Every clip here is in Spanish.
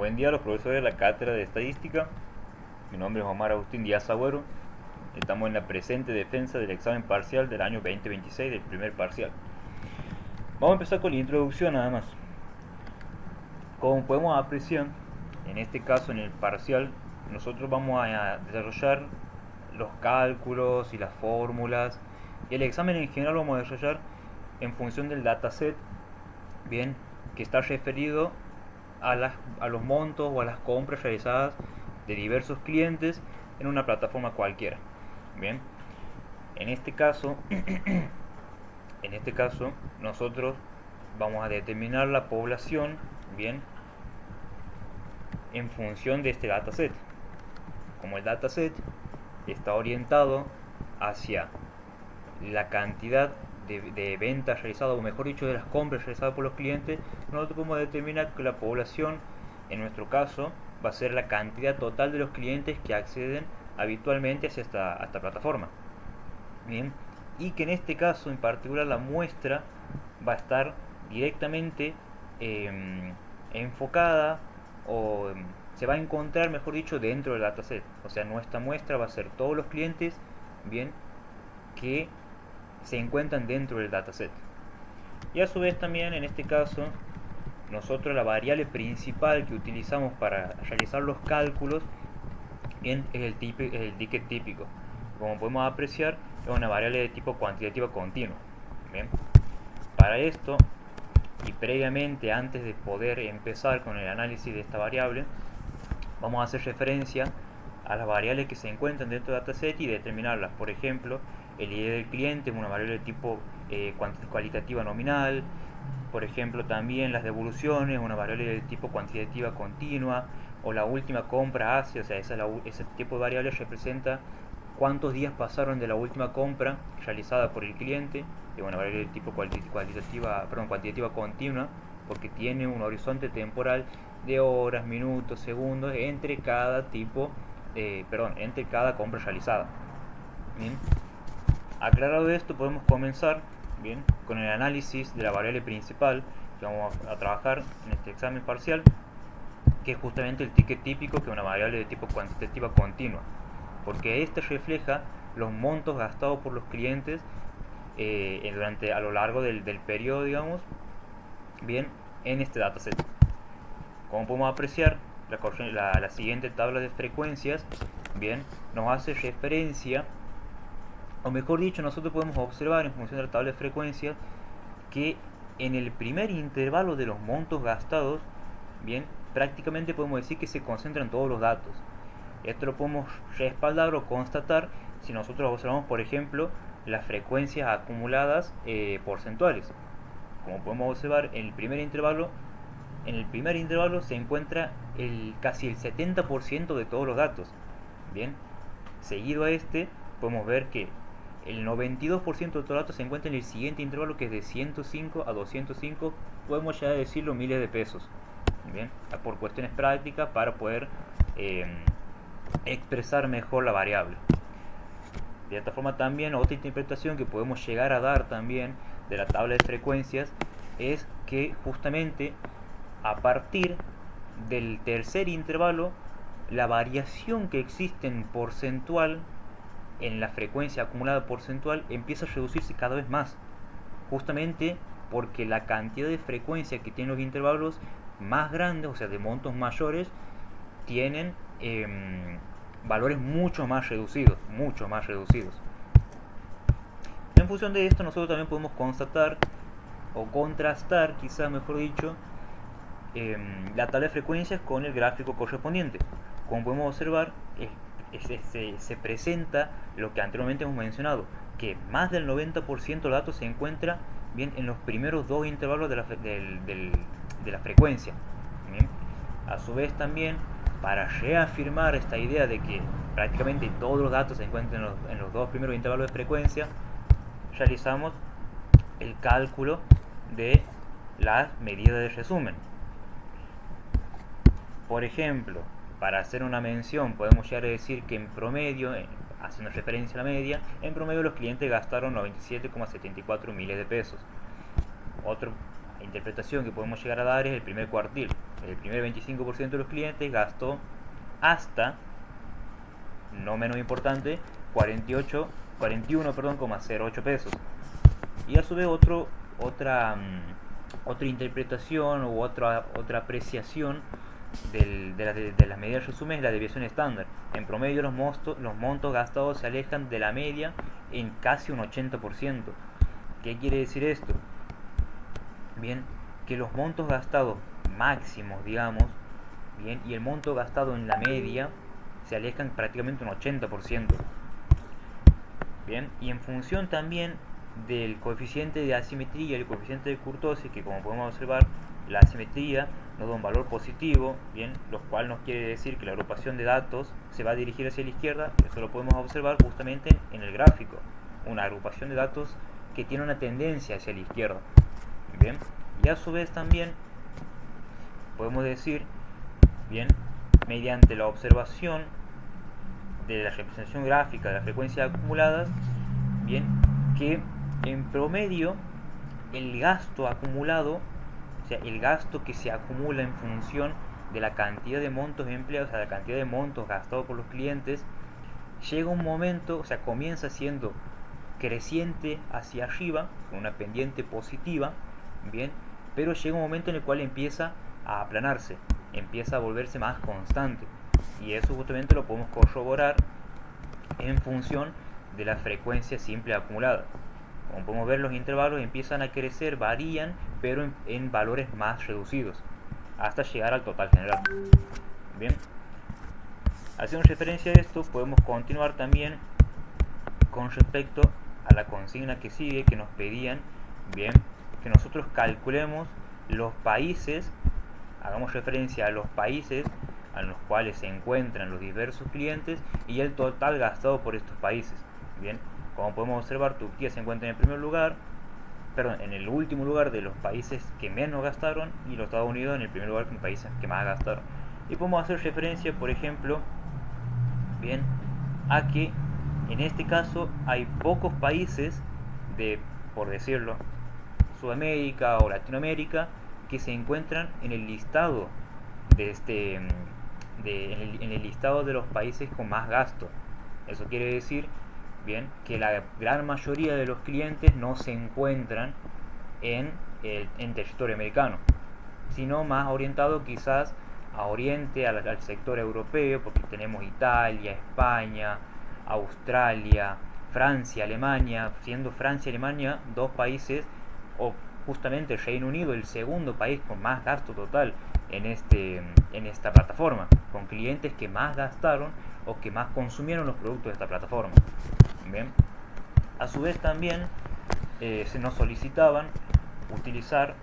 Buen día a los profesores de la cátedra de estadística. Mi nombre es Omar Agustín Díaz Agüero. Estamos en la presente defensa del examen parcial del año 2026 del primer parcial. Vamos a empezar con la introducción nada más. Como podemos apreciar, en este caso en el parcial, nosotros vamos a desarrollar los cálculos y las fórmulas. Y el examen en general lo vamos a desarrollar en función del dataset, bien, que está referido a los montos o a las compras realizadas de diversos clientes en una plataforma cualquiera. Bien, en este caso, nosotros vamos a determinar la población, bien, en función de este dataset. Como el dataset está orientado hacia la cantidad de ventas realizadas, o mejor dicho, de las compras realizadas por los clientes, nosotros podemos determinar que la población, en nuestro caso, va a ser la cantidad total de los clientes que acceden habitualmente hacia esta plataforma. Bien, y que en este caso en particular la muestra va a estar directamente enfocada o se va a encontrar, mejor dicho, dentro del dataset. O sea, nuestra muestra va a ser todos los clientes, bien, que se encuentran dentro del dataset. Y a su vez también en este caso nosotros la variable principal que utilizamos para realizar los cálculos es el ticket típico. Como podemos apreciar, es una variable de tipo cuantitativa continua. Bien. Para esto, y previamente antes de poder empezar con el análisis de esta variable, vamos a hacer referencia a las variables que se encuentran dentro del dataset y determinarlas. Por ejemplo, el ID del cliente es una variable de tipo cualitativa nominal. Por ejemplo, también las devoluciones, una variable de tipo cuantitativa continua. O la última compra hace, o sea, ese tipo de variable representa cuántos días pasaron de la última compra realizada por el cliente. Es una variable de tipo cuantitativa continua, porque tiene un horizonte temporal de horas, minutos, segundos entre cada entre cada compra realizada. Bien. Aclarado esto, podemos comenzar, bien, con el análisis de la variable principal que vamos a trabajar en este examen parcial, que es justamente el ticket típico, que es una variable de tipo cuantitativa continua, porque este refleja los montos gastados por los clientes a lo largo del periodo, digamos, bien, en este dataset. Como podemos apreciar, la siguiente tabla de frecuencias, bien, nos hace referencia, o mejor dicho, nosotros podemos observar en función de la tabla de frecuencias que en el primer intervalo de los montos gastados, bien, prácticamente podemos decir que se concentran todos los datos. Esto lo podemos respaldar o constatar si nosotros observamos, por ejemplo, las frecuencias acumuladas porcentuales. Como podemos observar, en el primer intervalo se encuentra casi el 70% de todos los datos. Bien, seguido a este, podemos ver que el 92% de todos los datos se encuentra en el siguiente intervalo, que es de 105 a 205, podemos ya decirlo, miles de pesos. Bien, por cuestiones prácticas para poder expresar mejor la variable. De esta forma también otra interpretación que podemos llegar a dar también de la tabla de frecuencias es que justamente a partir del tercer intervalo la variación que existe en porcentual, en la frecuencia acumulada porcentual, empieza a reducirse cada vez más, justamente porque la cantidad de frecuencia que tienen los intervalos más grandes, o sea de montos mayores, tienen valores mucho más reducidos. En función de esto, nosotros también podemos constatar o contrastar, quizá mejor dicho, la tabla de frecuencias con el gráfico correspondiente. Como podemos observar, se presenta lo que anteriormente hemos mencionado, que más del 90% de los datos se encuentra bien en los primeros dos intervalos de la frecuencia. Bien. A su vez también, para reafirmar esta idea de que prácticamente todos los datos se encuentran en los dos primeros intervalos de frecuencia, realizamos el cálculo de las medidas de resumen. Por ejemplo, para hacer una mención, podemos llegar a decir que en promedio, haciendo referencia a la media, en promedio los clientes gastaron 97,74 miles de pesos. La interpretación que podemos llegar a dar es el primer cuartil. El primer 25% de los clientes gastó hasta, no menos importante, 41,08 pesos. Y a su vez otra interpretación u otra apreciación de las medidas resumen es la desviación estándar. En promedio los montos gastados se alejan de la media en casi un 80%. ¿Qué quiere decir esto? Bien, que los montos gastados máximos, digamos, bien, y el monto gastado en la media se alejan prácticamente un 80%. Bien, y en función también del coeficiente de asimetría y el coeficiente de kurtosis, que como podemos observar, la asimetría nos da un valor positivo, bien, lo cual nos quiere decir que la agrupación de datos se va a dirigir hacia la izquierda. Eso lo podemos observar justamente en el gráfico, una agrupación de datos que tiene una tendencia hacia la izquierda. Bien, y a su vez también podemos decir, bien, mediante la observación de la representación gráfica de las frecuencias acumuladas, bien, que en promedio el gasto acumulado, o sea, el gasto que se acumula en función de la cantidad de montos empleados, o sea, la cantidad de montos gastados por los clientes, llega un momento, o sea, comienza siendo creciente hacia arriba, con una pendiente positiva, bien, pero llega un momento en el cual empieza a aplanarse, empieza a volverse más constante. Y eso justamente lo podemos corroborar en función de la frecuencia simple acumulada. Como podemos ver, los intervalos empiezan a crecer, varían, pero en valores más reducidos, hasta llegar al total general. Bien, haciendo referencia a esto, podemos continuar también con respecto a la consigna que sigue, que nos pedían, bien, que nosotros calculemos los países, hagamos referencia a los países a los cuales se encuentran los diversos clientes y el total gastado por estos países. Bien, como podemos observar, Turquía se encuentra en el primer lugar, en el último lugar de los países que menos gastaron, y los Estados Unidos en el primer lugar de los países que más gastaron. Y podemos hacer referencia, por ejemplo, bien, a que en este caso hay pocos países de, por decirlo, Sudamérica o Latinoamérica que se encuentran en el listado en el listado de los países con más gasto. Eso quiere decir, bien, que la gran mayoría de los clientes no se encuentran en territorio americano, sino más orientado quizás a Oriente, al sector europeo, porque tenemos Italia, España, Australia, Francia, Alemania, siendo Francia y Alemania dos países, o justamente el Reino Unido el segundo país con más gasto total en esta plataforma, con clientes que más gastaron o que más consumieron los productos de esta plataforma. Bien, a su vez también se nos solicitaban utilizar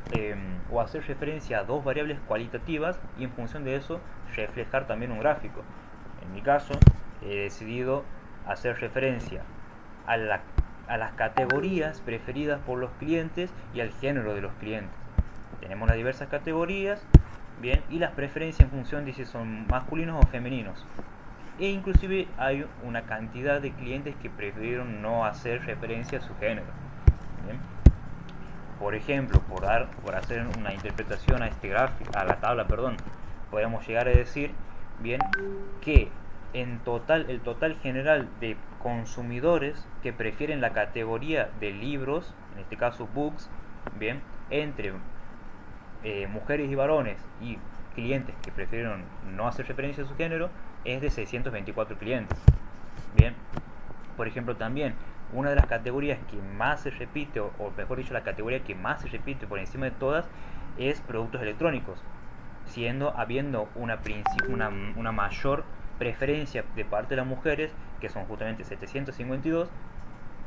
o hacer referencia a dos variables cualitativas y en función de eso reflejar también un gráfico. En mi caso he decidido hacer referencia a las categorías preferidas por los clientes y al género de los clientes. Tenemos las diversas categorías, bien, y las preferencias en función de si son masculinos o femeninos. E inclusive hay una cantidad de clientes que prefirieron no hacer referencia a su género. Bien. Por ejemplo, por hacer una interpretación a este gráfico, a la tabla, podríamos llegar a decir, bien, que el total general de consumidores que prefieren la categoría de libros, en este caso books, bien, entre mujeres y varones y clientes que prefirieron no hacer referencia a su género, es de 624 clientes. Bien, por ejemplo, también una de las categorías que más se repite, o mejor dicho, la categoría que más se repite por encima de todas, es productos electrónicos, habiendo una mayor preferencia de parte de las mujeres, que son justamente 752,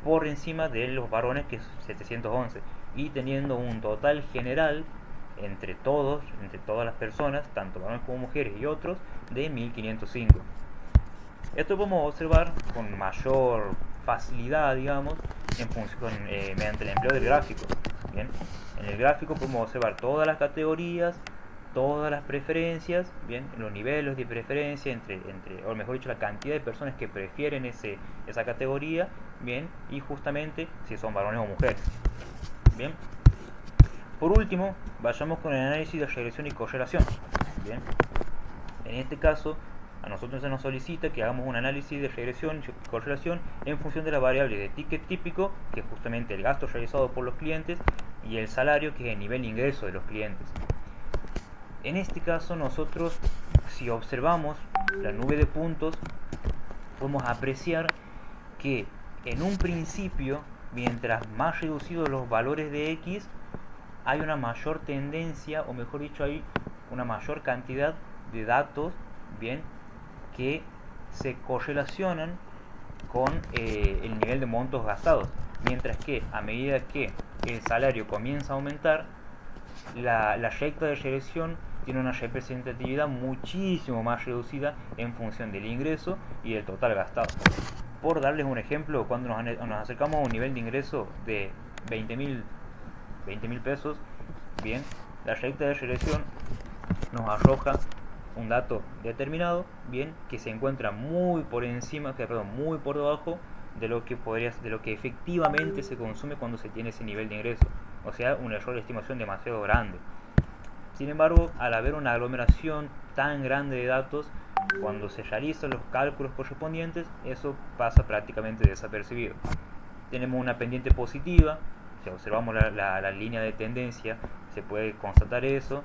por encima de los varones, que es 711, y teniendo un total general entre todas las personas, tanto varones como mujeres y otros, de 1505. Esto podemos observar con mayor facilidad, digamos, mediante el empleo del gráfico. Bien, en el gráfico podemos observar todas las categorías, todas las preferencias, bien, los niveles de preferencia o mejor dicho, la cantidad de personas que prefieren esa categoría, bien, y justamente si son varones o mujeres. Bien, Por último, vayamos con el análisis de regresión y correlación. Bien. En este caso, a nosotros se nos solicita que hagamos un análisis de regresión y correlación en función de la variable de ticket típico, que es justamente el gasto realizado por los clientes, y el salario, que es el nivel de ingreso de los clientes. En este caso, nosotros, si observamos la nube de puntos, podemos apreciar que en un principio, mientras más reducidos los valores de X, hay una mayor tendencia, o mejor dicho, hay una mayor cantidad de datos, bien, que se correlacionan con el nivel de montos gastados, mientras que a medida que el salario comienza a aumentar, la recta de regresión tiene una representatividad muchísimo más reducida en función del ingreso y del total gastado. Por darles un ejemplo, cuando nos acercamos a un nivel de ingreso de 20.000 pesos, bien, la recta de regresión nos arroja un dato determinado, bien, que se encuentra muy por encima, muy por debajo de lo que efectivamente se consume cuando se tiene ese nivel de ingreso. O sea, un error de estimación demasiado grande. Sin embargo, al haber una aglomeración tan grande de datos, cuando se realizan los cálculos correspondientes, eso pasa prácticamente desapercibido. Tenemos una pendiente positiva. Si observamos la línea de tendencia, se puede constatar eso.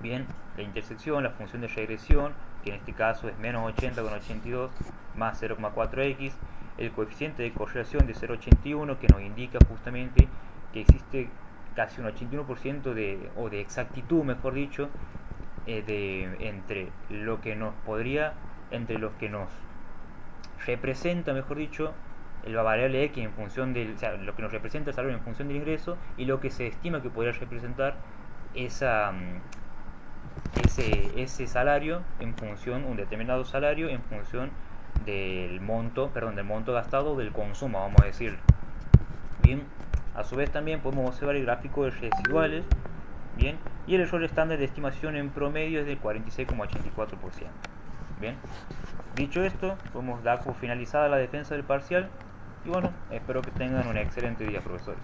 Bien, la intersección, la función de regresión, que en este caso es menos 80 con 82 más 0,4x, el coeficiente de correlación de 0,81, que nos indica justamente que existe casi un 81% de exactitud, mejor dicho, entre lo que nos representa, mejor dicho, la variable X en función del, o sea, lo que nos representa el salario en función del ingreso, y lo que se estima que podría representar ese salario en función, un determinado salario en función del monto gastado, del consumo, vamos a decir. Bien, a su vez también podemos observar el gráfico de residuales, bien, y el error estándar de estimación en promedio es del 46,84%. Bien, dicho esto, podemos dar por finalizada la defensa del parcial, y bueno, espero que tengan un excelente día, profesores.